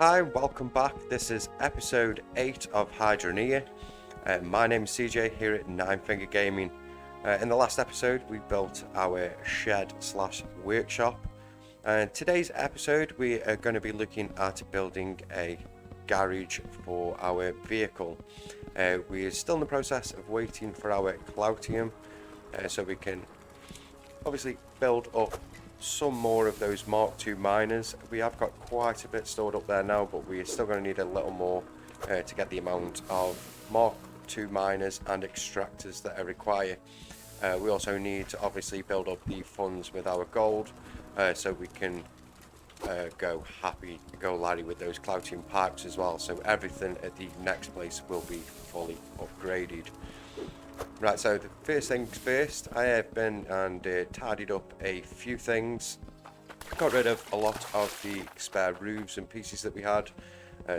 Hi, welcome back. This is episode 8 of Hydroneer. My name is CJ here at Nine Finger Gaming. In the last episode, we built our shed slash workshop. And today's episode, we are going to be looking at building a garage for our vehicle. We are still in the process of waiting for our Cloutium, so we can obviously build up some more of those Mark II miners. We have got quite a bit stored up there now, but we're still going to need a little more to get the amount of Mark II miners and extractors that are required. We also need to obviously build up the funds with our gold, so we can go Larry with those Cloutium pipes as well. So everything at the next place will be fully upgraded. Right, so the first things first, I have been and tidied up a few things. Got rid of a lot of the spare roofs and pieces that we had,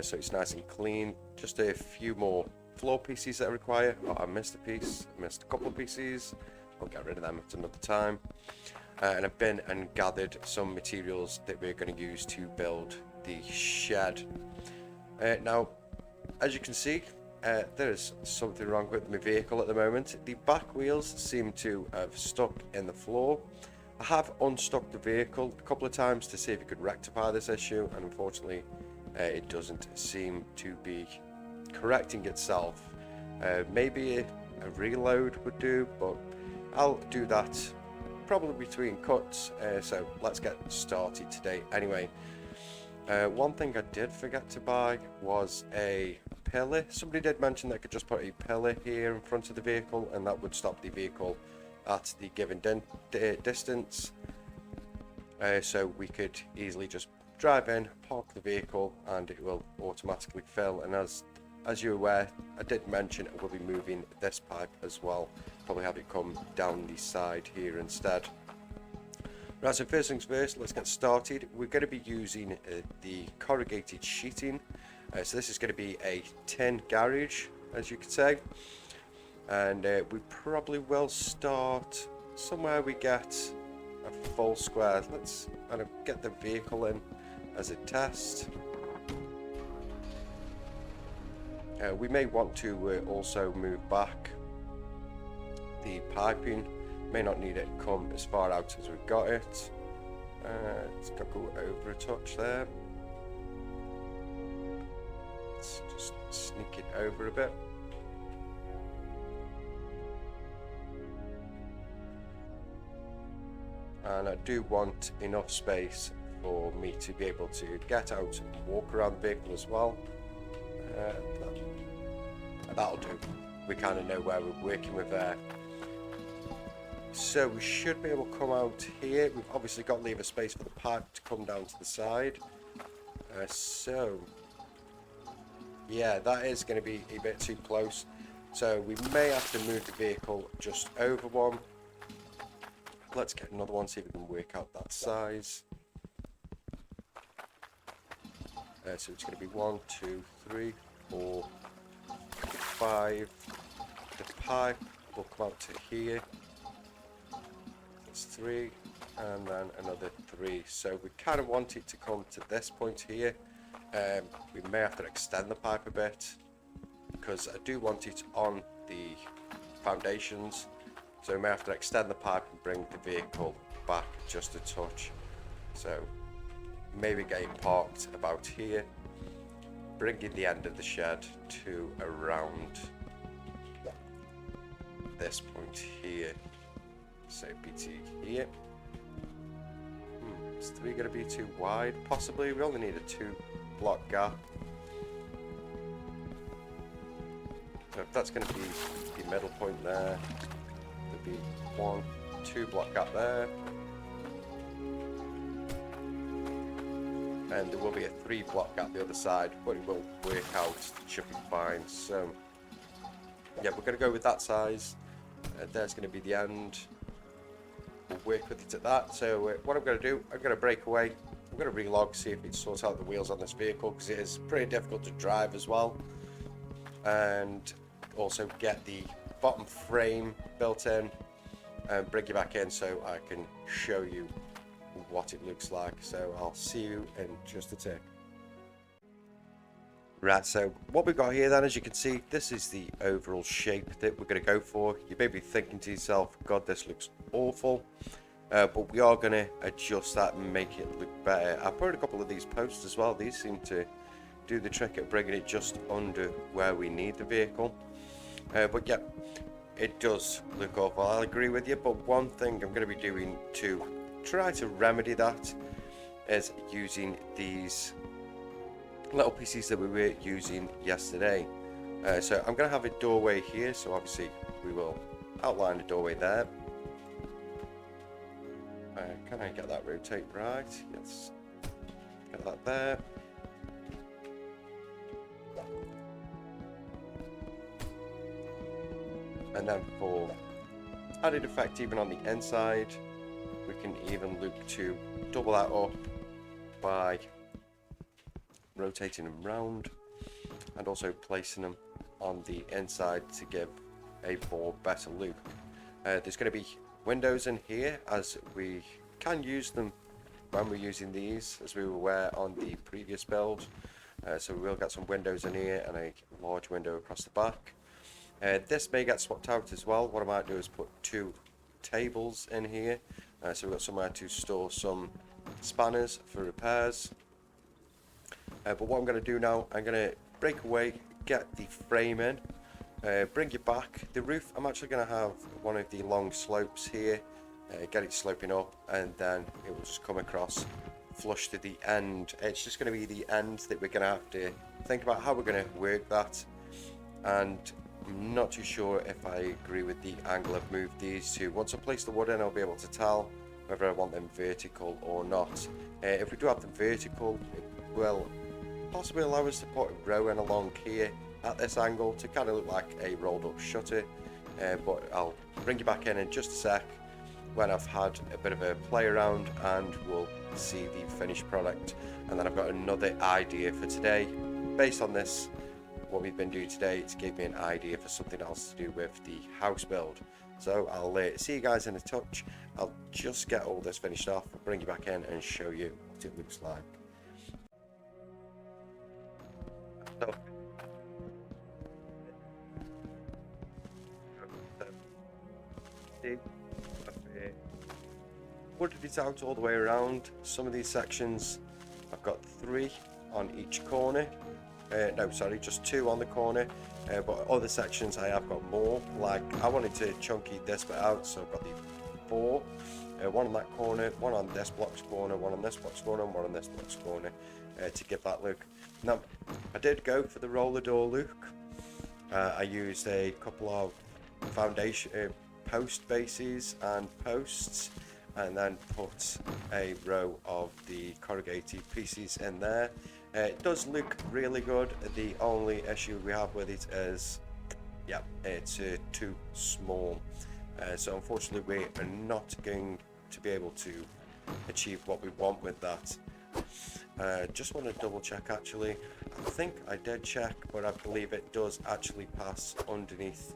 so it's nice and clean. Just a few more floor pieces that I require. Oh, I missed a piece, missed a couple of pieces. I'll get rid of them at another time. And I've been and gathered some materials that we're going to use to build the shed. Now, as you can see, there is something wrong with my vehicle at the moment. The back wheels seem to have stuck in the floor. I have unstuck the vehicle a couple of times to see if it could rectify this issue, and unfortunately it doesn't seem to be correcting itself. Maybe a reload would do, but I'll do that probably between cuts, so let's get started today anyway. One thing I did forget to buy was a pillar. Somebody did mention that I could just put a pillar here in front of the vehicle and that would stop the vehicle at the given distance. So we could easily just drive in, park the vehicle, and it will automatically fill. And as you're aware, I did mention I will be moving this pipe as well. Probably have it come down the side here instead. Right, so first things first, let's get started. We're going to be using the corrugated sheeting. So this is going to be a tin garage, as you could say. And we probably will start somewhere we get a full square. Let's kind of get the vehicle in as a test. We may want to also move back the piping. May not need it come as far out as we've got it. It's got to go over a touch there. Let's just sneak it over a bit. And I do want enough space for me to be able to get out and walk around the vehicle as well. That'll do. We kind of know where we're working with there. So we should be able to come out here. We've obviously got to leave a space for the pipe to come down to the side. So yeah, that is going to be a bit too close. So we may have to move the vehicle just over one. Let's get another one, see if we can work out that size. So it's going to be 1, 2, 3, 4, 5. The pipe will come out to here. That's 3, and then another 3. So we kind of want it to come to this point here. We may have to extend the pipe a bit because I do want it on the foundations. So we may have to extend the pipe and bring the vehicle back just a touch. So maybe getting parked about here, bringing the end of the shed to around this point here. So BT here. Is 3 going to be too wide? Possibly. We only need a 2 block gap. So if that's going to be the middle point there, there'll be 1, 2 block gap there. And there will be a 3 block gap the other side, but it will work out. It should be fine. So yeah, we're going to go with that size. There's going to be the end. We'll work with it at that. So what I'm going to do, I'm going to break away. I'm going to relog, see if it sorts out the wheels on this vehicle, because it is pretty difficult to drive as well. And also get the bottom frame built in and bring you back in so I can show you what it looks like. So I'll see you in just a tick. Right, so what we've got here then, as you can see, this is the overall shape that we're going to go for. You may be thinking to yourself, God, this looks awful. But we are going to adjust that and make it look better. I put a couple of these posts as well. These seem to do the trick at bringing it just under where we need the vehicle. But yeah, it does look awful, I'll agree with you. But one thing I'm going to be doing to try to remedy that is using these little pieces that we were using yesterday. So I'm going to have a doorway here, so obviously we will outline a doorway there. Can I get that rotate right? Yes. Get that there. And then for added effect even on the inside, we can even look to double that up by rotating them round and also placing them on the inside to give a more better look. There's going to be windows in here, as we can use them when we're using these, as we were on the previous build. So we will get some windows in here and a large window across the back. This may get swapped out as well. What I might do is put 2 tables in here, so we've got somewhere to store some spanners for repairs. But what I'm going to do now, I'm going to break away, get the frame in, bring it back. The roof, I'm actually going to have one of the long slopes here, get it sloping up, and then it will just come across flush to the end. It's just going to be the end that we're going to have to think about how we're going to work that. And I'm not too sure if I agree with the angle I've moved these to. Once I place the wood in, I'll be able to tell whether I want them vertical or not. If we do have them vertical, it will possibly allow us to put a row in along here at this angle to kind of look like a rolled up shutter. But I'll bring you back in just a sec when I've had a bit of a play around and we'll see the finished product. And then I've got another idea for today based on this, what we've been doing today, to give me an idea for something else to do with the house build. So I'll see you guys in a touch. I'll just get all this finished off, bring you back in and show you what it looks like. So, wooded it out all the way around. Some of these sections I've got 3 on each corner. No, sorry, just 2 on the corner. But other sections I have got more. Like, I wanted to chunky this bit out, so I've got the 4. One on that corner, one on this block's corner, one on this block's corner, and one on this block's corner, to give that look. Now, I did go for the roller door look. I used a couple of foundation post bases and posts, and then put a row of the corrugated pieces in there. It does look really good. The only issue we have with it is, yeah, it's too small. So unfortunately we are not going to be able to achieve what we want with that. Just want to double check actually. I think I did check, but I believe it does actually pass underneath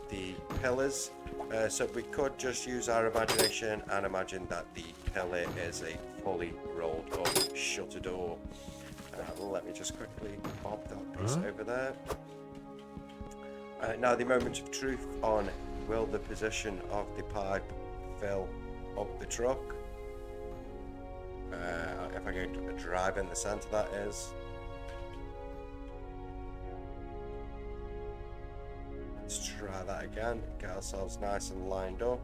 the pillars. So we could just use our imagination and imagine that the pillar is a fully rolled up shutter door. Let me just quickly bob that piece over there. Now the moment of truth on will the position of the pipe fill up the truck. If I go to drive in the centre, that is. Let's try that again, get ourselves nice and lined up.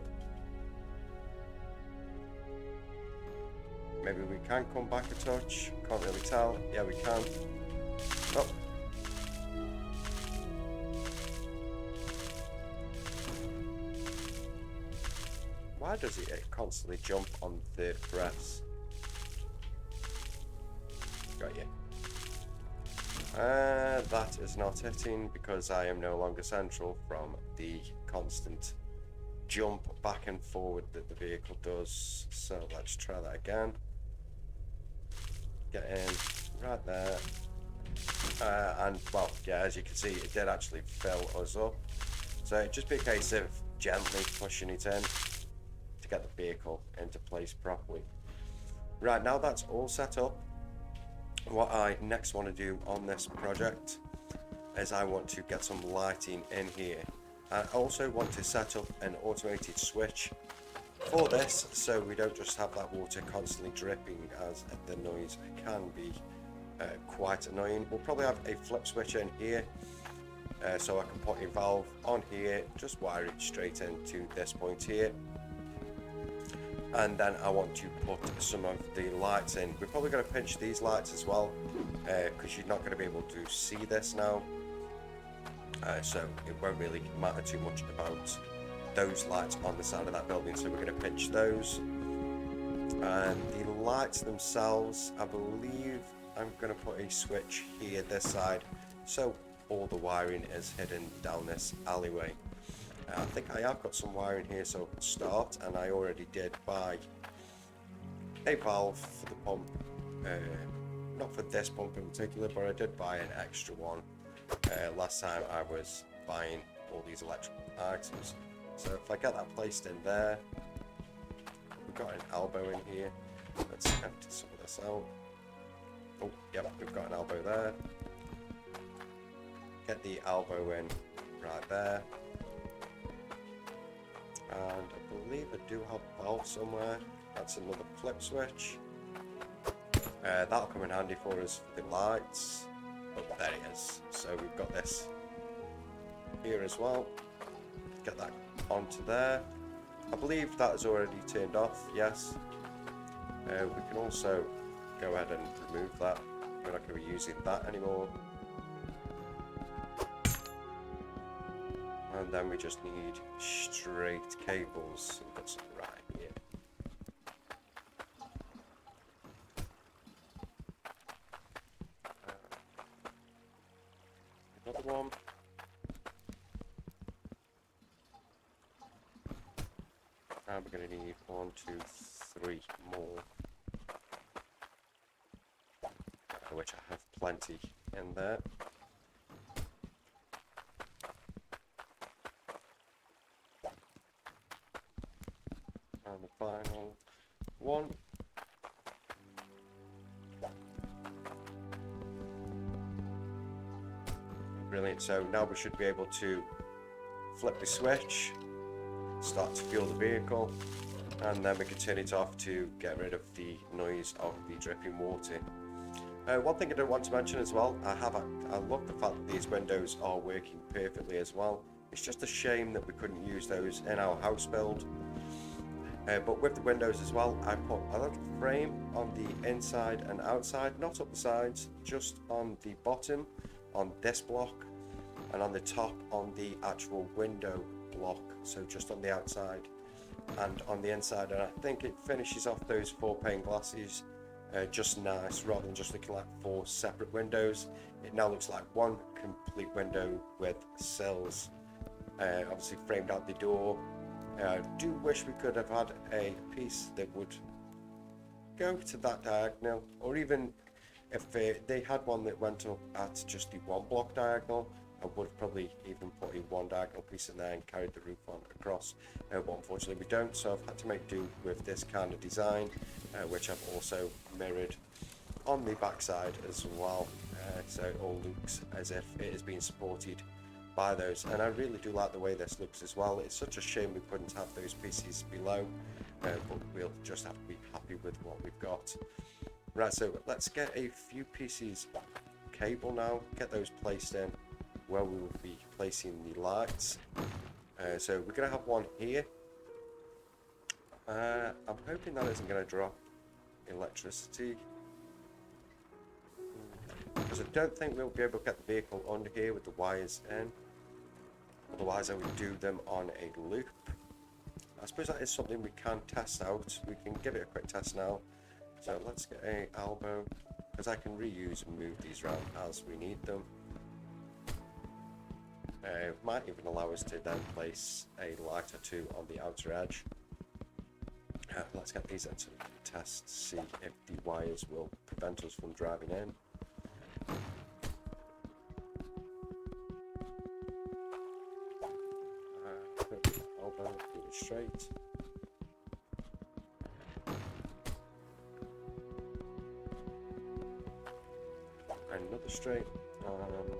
Maybe we can come back a touch, can't really tell. Yeah, we can. Oh. Why does it constantly jump on the press? Got you. That is not hitting because I am no longer central from the constant jump back and forward that the vehicle does. So let's try that again. Get in right there. And well, yeah, as you can see, it did actually fill us up. So it'd just be a case of gently pushing it in to get the vehicle into place properly. Right, now that's all set up, What I next want to do on this project is I want to get some lighting in here. I also want to set up an automated switch for this, so we don't just have that water constantly dripping, as the noise can be quite annoying. We'll probably have a flip switch in here, so I can put a valve on here, just wire it straight into this point here. And then I want to put some of the lights in. We're probably going to pinch these lights as well, because you're not going to be able to see this now. So it won't really matter too much about those lights on the side of that building. So we're going to pinch those. And the lights themselves, I believe I'm going to put a switch here this side, so all the wiring is hidden down this alleyway. I think I have got some wiring here, so I can start, and I already did buy a valve for the pump, not for this pump in particular, but I did buy an extra one last time I was buying all these electrical items. So if I get that placed in there, we've got an elbow in here. Let's empty some of this out. Oh, yep, we've got an elbow there. Get the elbow in right there. And I believe I do have a valve somewhere. That's another flip switch. That'll come in handy for us for the lights. Oh, there it is. So we've got this here as well. Get that onto there. I believe that is already turned off, yes. We can also go ahead and remove that. We're not going to be using that anymore. And then we just need straight cables. We've got some right here. Another one. And we're going to need 1, 2, 3 more. Which I have plenty in there. And the final one. Brilliant. So now we should be able to flip the switch, start to fuel the vehicle, and then we can turn it off to get rid of the noise of the dripping water. One thing I don't want to mention as well, I love the fact that these windows are working perfectly as well. It's just a shame that we couldn't use those in our house build. But with the windows as well, I put a little frame on the inside and outside, not up the sides, just on the bottom on this block, and on the top on the actual window block, so just on the outside and on the inside. And I think it finishes off those 4 pane glasses just nice, rather than just looking like 4 separate windows. It now looks like one complete window with sills, obviously framed out the door. I do wish we could have had a piece that would go to that diagonal, or even if they had one that went up at just the 1 block diagonal, I would have probably even put a 1 diagonal piece in there and carried the roof on across, but unfortunately we don't, so I've had to make do with this kind of design, which I've also mirrored on the backside as well, so it all looks as if it is being supported by those. And I really do like the way this looks as well. It's such a shame we couldn't have those pieces below, but we'll just have to be happy with what we've got. Right, so let's get a few pieces of cable now, get those placed in where we will be placing the lights. So we're going to have one here. I'm hoping that isn't going to drop electricity, because I don't think we'll be able to get the vehicle under here with the wires in. Otherwise I would do them on a loop. I suppose that is something we can test out. We can give it a quick test now. So let's get a elbow, because I can reuse and move these around as we need them. Might even allow us to then place a light or 2 on the outer edge. Let's get these into the test to see if the wires will prevent us from driving in. Elbow, keep it straight. another straight, and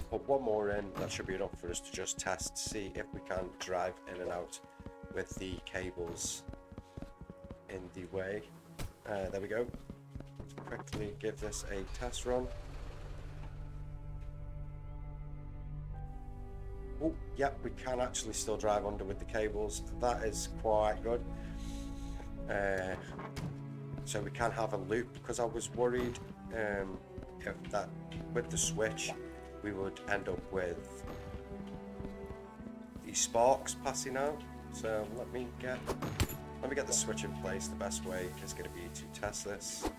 put one more in. That should be enough for us to just test, see if we can drive in and out with the cables in the way. There we go. Let's quickly give this a test run. Oh, yep, we can actually still drive under with the cables. That is quite good. So we can have a loop, because I was worried if that with the switch we would end up with the sparks passing out. So let me get the switch in place. The best way is going to be to test this.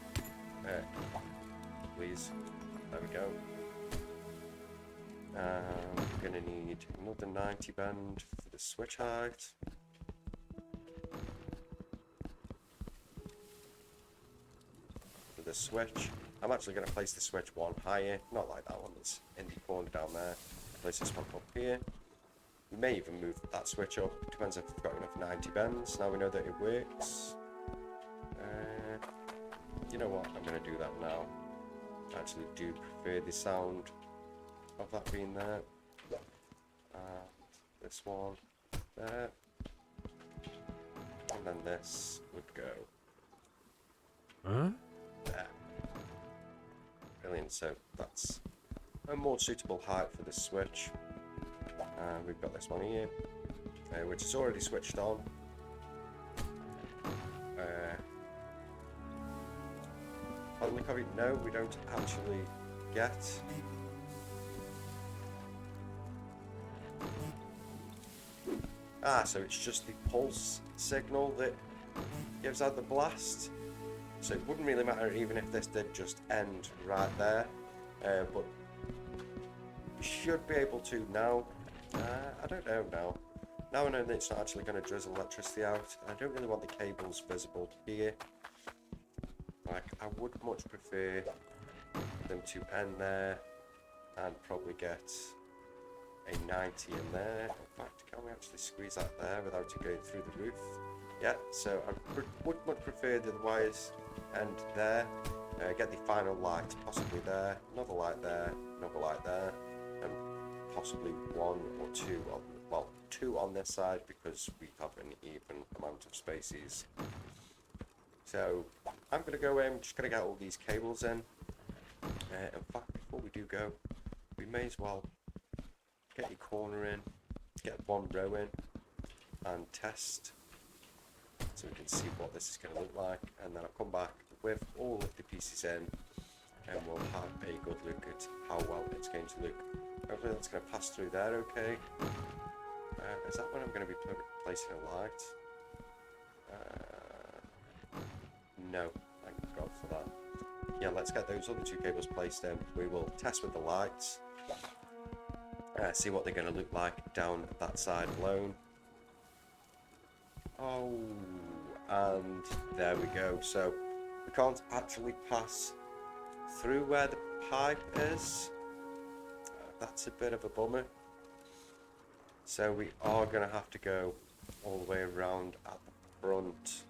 Please, there we go. We're going to need another 90 bend for the switch height. For the switch, I'm actually going to place the switch one higher, not like that one that's in the corner down there. Place this one up here. We may even move that switch up, depends if we've got enough 90 bends. Now we know that it works. You know what, I'm going to do that now. I actually do prefer the sound of that being there. This one there. And then this would go there. Brilliant, so that's a more suitable height for this switch. We've got this one here, which is already switched on. By the look of it, no, we don't actually get so it's just the pulse signal that gives out the blast. So it wouldn't really matter even if this did just end right there, but we should be able to now. I don't know now. Now I know that it's not actually going to drizzle electricity out. I don't really want the cables visible here. Like, I would much prefer them to end there and probably get a 90 in there. In fact, can we actually squeeze that there without it going through the roof? Yeah, so I would much prefer the wires end there. Get the final light possibly there, another light there, another light there, and possibly one or two on, well, two on this side because we have an even amount of spaces. So I'm going to go in, just going to get all these cables in. In fact, before we do go, we may as well get your corner in, get one row in, and test so we can see what this is going to look like, and then I'll come back with all of the pieces in and we'll have a good look at how well it's going to look. Hopefully that's going to pass through there okay. Is that when I'm going to be placing a light? No, thank God for that. Yeah, let's get those other two cables placed in. We will test with the lights, see what they're going to look like down that side alone. Oh, and there we go. So we can't actually pass through where the pipe is. That's a bit of a bummer. So we are going to have to go all the way around at the front.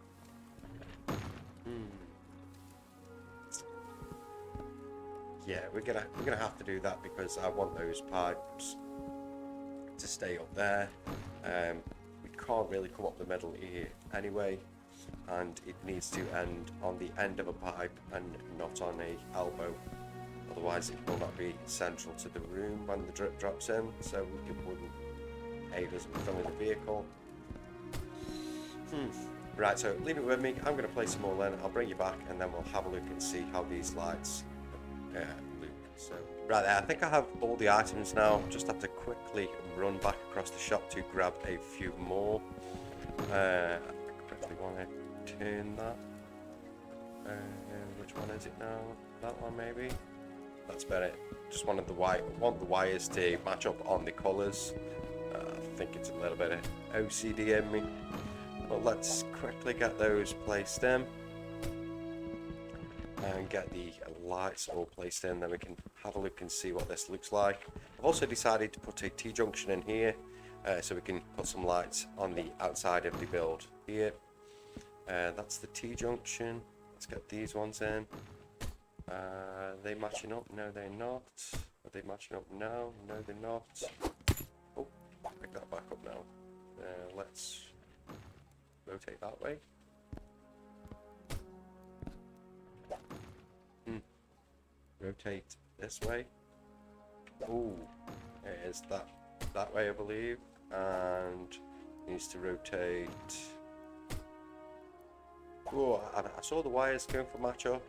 Yeah, we're gonna have to do that because I want those pipes to stay up there. We can't really come up the middle here anyway, and it needs to end on the end of a pipe and not on a elbow. Otherwise, it will not be central to the room when the drip drops in, so it wouldn't aid us in filling the vehicle. Right, so leave it with me. I'm going to place them all in. I'll bring you back, and then we'll have a look and see how these lights look. So right there, I think I have all the items now. Just have to quickly run back across the shop to grab a few more. I quickly want to turn that. Which one is it now? That one maybe. That's better. Just wanted want the wires to match up on the colours. I think it's a little bit of OCD in me. But let's quickly get those placed in and get the lights all placed in, then we can have a look and see what this looks like. I've also decided to put a T-junction in here so we can put some lights on the outside of the build here. That's the T-junction. Let's get these ones in. Are they matching up? No, they're not. Are they matching up? No, no, they're not. Oh, pick that back up now. Let's rotate that way. Rotate this way. Ooh, it is that way, I believe, and needs to rotate. Oh, I saw the wires going for match up.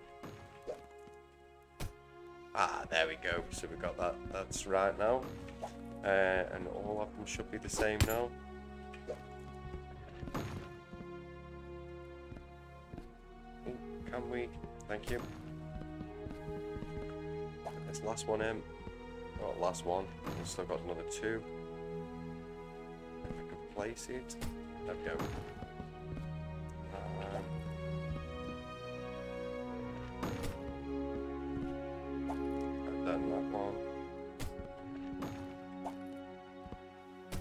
Ah, there we go. So we got that. That's right now, and all of them should be the same now. Ooh, can we? Thank you. This last one in. Oh, last one. We've still got another two. If I can place it. There we go. And then that one.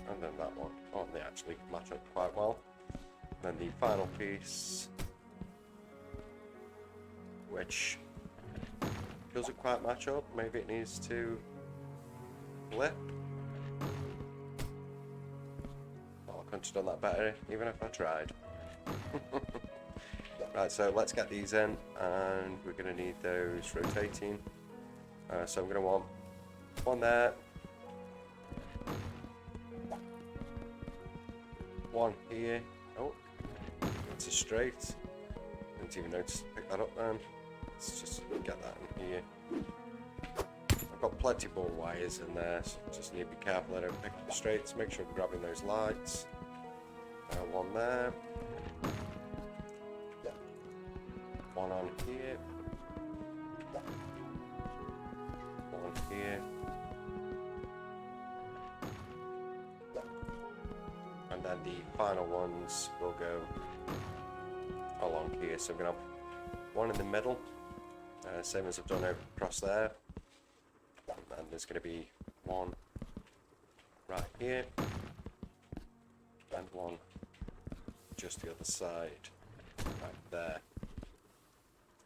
And then that one. Oh, they actually match up quite well. And then the final piece, which doesn't quite match up. Maybe it needs to flip. Oh, I couldn't have done that better, even if I tried. Right, so let's get these in, and we're going to need those rotating. So I'm going to want one there, one here. Oh, it's a straight. Didn't even notice to pick that up then. Let's just get that in here. I've got plenty more wires in there, so just need to be careful I don't pick up the straights. Make sure I'm grabbing those lights. One there. One on here. One here. And then the final ones will go along here. So I'm going to have one in the middle, same as I've done across there. And there's going to be one right here. And one just the other side, right there.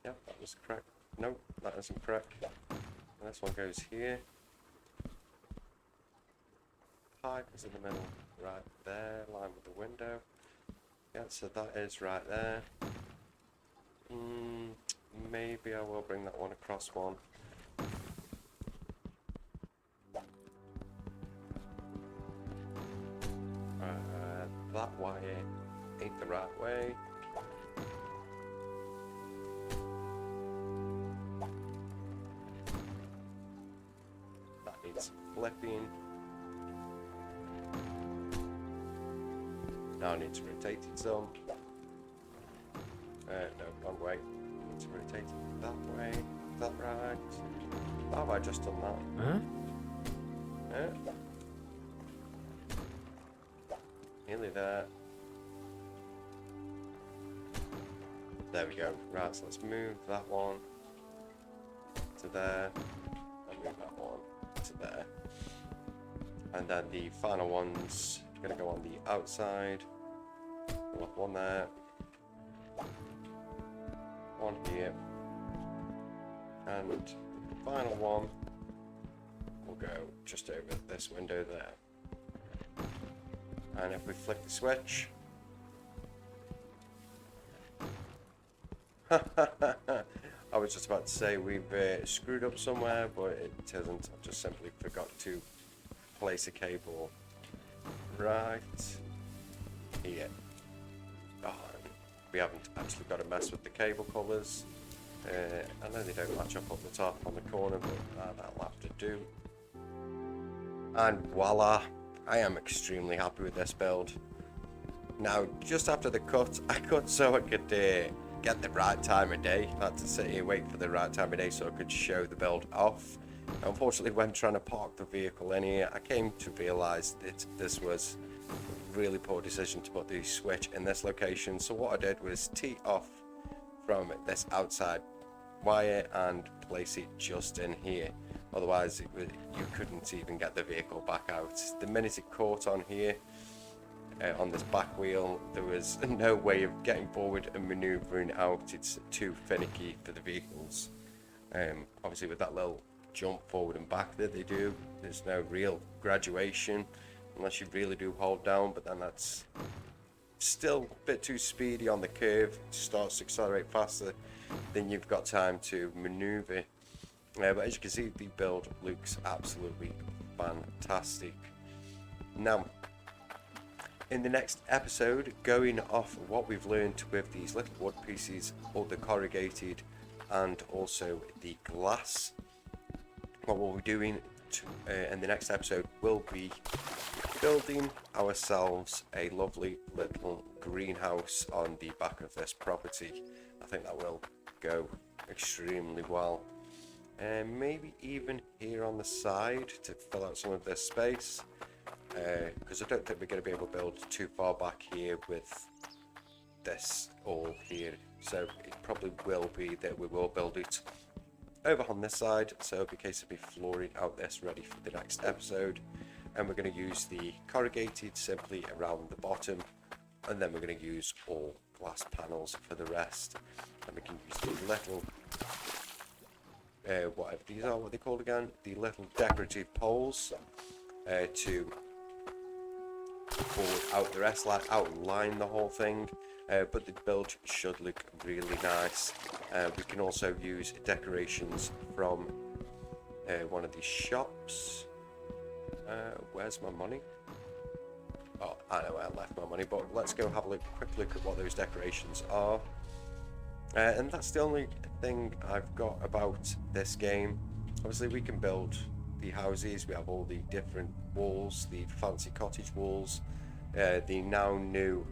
Yep, that was correct. No, that isn't correct. And this one goes here. Pipe is in the middle, right there, line with the window. Yeah, so that is right there. Maybe I will bring that one across one. That wire ain't the right way. That needs flipping. Now I need to rotate it some. No, wrong way. I need to rotate it that way. Is that right? How have I just done that? Huh? Yeah. Nearly there. There we go. Right, so let's move that one to there, and move that one to there. And then the final one's going to go on the outside. We'll have one there, one here, and the final one will go just over this window there. And if we flick the switch, I was just about to say we've screwed up somewhere, but it isn't. I just simply forgot to place a cable right here. Oh, we haven't actually got to mess with the cable colours. I know they don't match up the top on the corner, but that'll have to do. And voila! I am extremely happy with this build. Now, just after the cut, I cut so I could get the right time of day. I had to sit here wait for the right time of day so I could show the build off. Unfortunately, when trying to park the vehicle in here, I came to realise that this was a really poor decision to put the switch in this location. So what I did was tee off from this outside wire and place it just in here. Otherwise, you couldn't even get the vehicle back out. The minute it caught on here, on this back wheel, there was no way of getting forward and manoeuvring out. It's too finicky for the vehicles. Obviously with that little jump forward and back that they do, there's no real graduation unless you really do hold down, but then that's still a bit too speedy on the curve. It starts to accelerate faster than you've got time to maneuver. But as you can see, the build looks absolutely fantastic. Now, in the next episode, going off what we've learned with these little wood pieces, all the corrugated and also the glass, what we'll be doing in the next episode will be building ourselves a lovely little greenhouse on the back of this property. I think that will go extremely well. And maybe even here on the side to fill out some of this space, because I don't think we're going to be able to build too far back here with this all here, so it probably will be that we will build it over on this side, so it'll be a case of me flooring out this ready for the next episode. And we're going to use the corrugated simply around the bottom, and then we're going to use all glass panels for the rest, and we can use the little whatever these are, what they called again, the little decorative poles to forward out the rest, like outline the whole thing. But the build should look really nice. We can also use decorations from one of these shops. Where's my money? Oh, I know where I left my money, but let's go have a quick look at what those decorations are. And that's the only thing I've got about this game. Obviously we can build the houses, we have all the different walls, the fancy cottage walls, the now new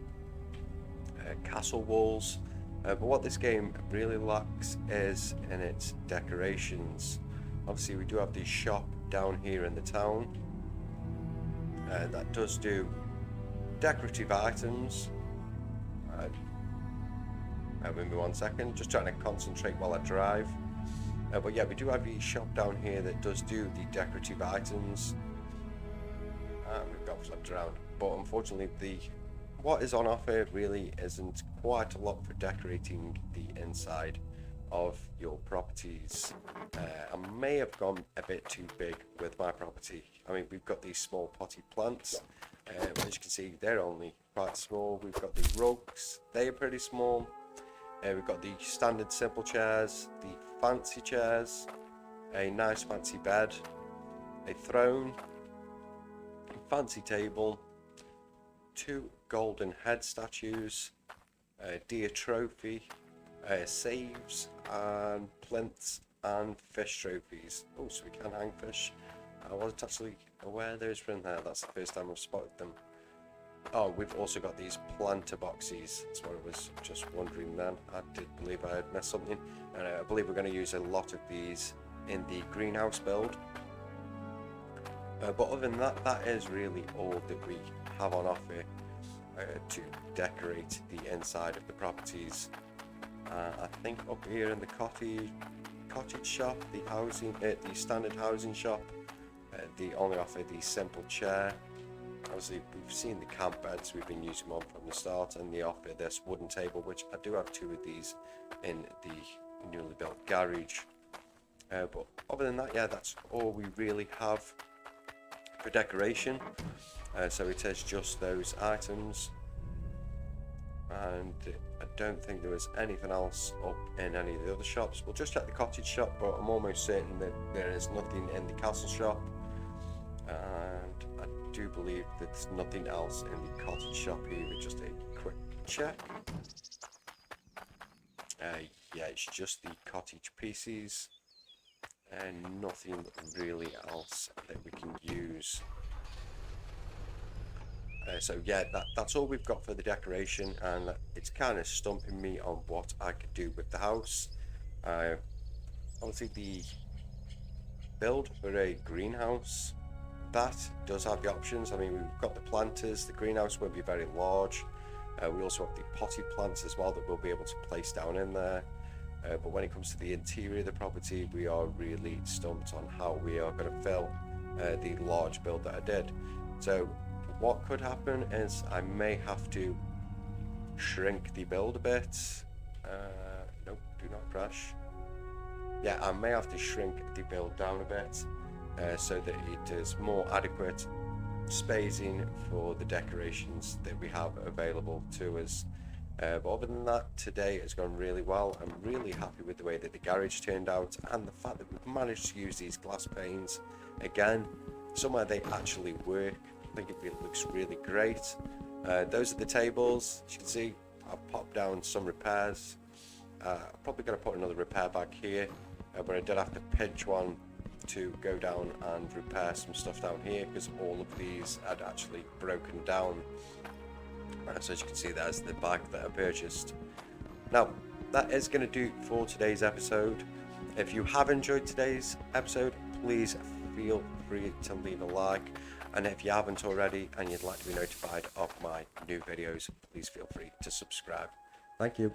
castle walls, but what this game really lacks is in its decorations. Obviously we do have the shop down here in the town that does do decorative items. Give me 1 second, just trying to concentrate while I drive. But yeah, we do have a shop down here that does do the decorative items. We've got flipped around, but unfortunately what is on offer really isn't quite a lot for decorating the inside of your properties. I may have gone a bit too big with my property. I mean, we've got these small potted plants, as you can see they're only quite small. We've got the rugs, they are pretty small. We've got the standard simple chairs, the fancy chairs, a nice fancy bed, a throne, a fancy table, 2 golden head statues, a deer trophy, saves and plinths and fish trophies. Oh, so we can hang fish. I wasn't actually aware there's one there. That's the first time I've spotted them. Oh, we've also got these planter boxes. That's what I was just wondering then. I did believe I had missed something. And I believe we're going to use a lot of these in the greenhouse build. But other than that, that is really all that we have on offer to decorate the inside of the properties. I think up here in the cottage shop, the housing, the standard housing shop, they only offer the simple chair. Obviously we've seen the camp beds, we've been using one from the start, and they offer this wooden table, which I do have 2 of these in the newly built garage. But other than that, yeah, that's all we really have for decoration. So it is just those items, and I don't think there was anything else up in any of the other shops. We'll just check the cottage shop, but I'm almost certain that there is nothing in the castle shop, and I do believe that there's nothing else in the cottage shop either. Just a quick check. Yeah, it's just the cottage pieces and nothing really else that we can use. So yeah, that's all we've got for the decoration, and it's kind of stumping me on what I could do with the house. Obviously the build for a greenhouse, that does have the options. I mean, we've got the planters, the greenhouse won't be very large. We also have the potted plants as well that we'll be able to place down in there. But when it comes to the interior of the property, we are really stumped on how we are going to fill the large build that I did. So what could happen is I may have to shrink the build a bit. Nope, do not crash. Yeah, I may have to shrink the build down a bit so that it is more adequate spacing for the decorations that we have available to us. But other than that, today has gone really well. I'm really happy with the way that the garage turned out and the fact that we've managed to use these glass panes again somewhere they actually work. I think it looks really great. Those are the tables. As you can see, I've popped down some repairs. Probably going to put another repair back here, but I did have to pinch one to go down and repair some stuff down here because all of these had actually broken down. So as you can see, there's the bag that I purchased. Now, that is going to do for today's episode. If you have enjoyed today's episode, please feel free to leave a like. And if you haven't already and you'd like to be notified of my new videos, please feel free to subscribe. Thank you.